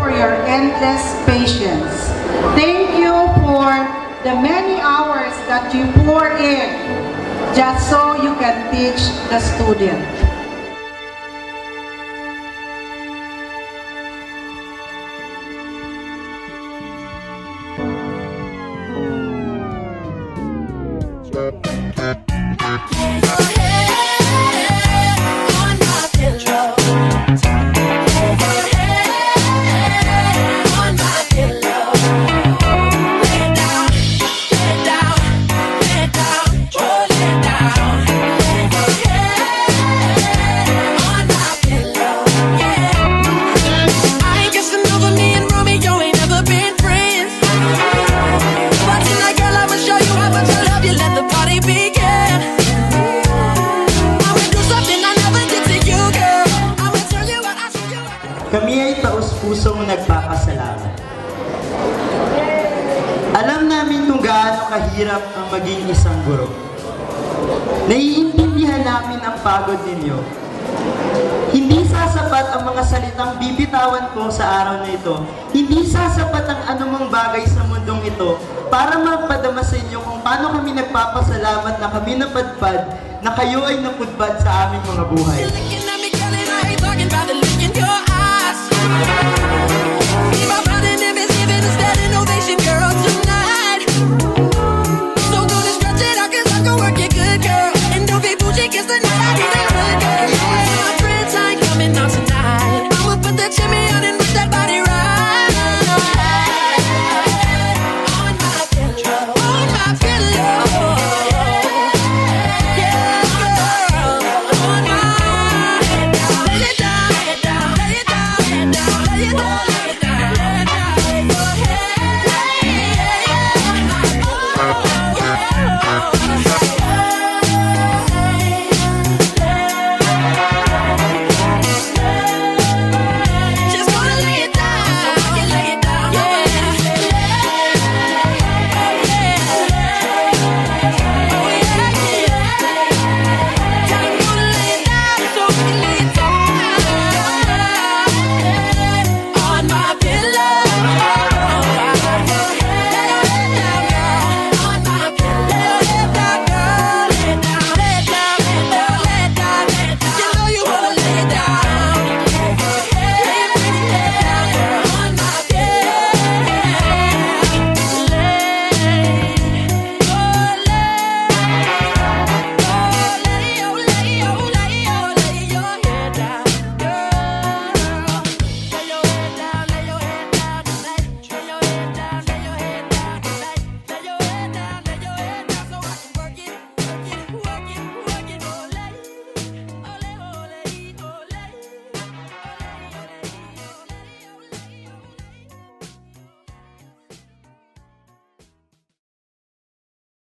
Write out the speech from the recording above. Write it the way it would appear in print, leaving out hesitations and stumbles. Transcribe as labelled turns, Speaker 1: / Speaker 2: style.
Speaker 1: for your endless patience. Thank you for the many hours that you pour in just so you can teach the student.
Speaker 2: Kami ay taus-pusong nagpapasalamat. Alam namin kung gaano kahirap ang maging isang guro. Naiintindihan namin ang pagod ninyo. Hindi sasapat ang mga salitang bibitawan ko sa araw na ito. Hindi sasapat ang anumang bagay sa mundong ito para magpadama sa inyo kung paano kami nagpapasalamat na kami napadpad na kayo ay napudpad sa aming mga buhay.
Speaker 3: Talking about the look in your eyes.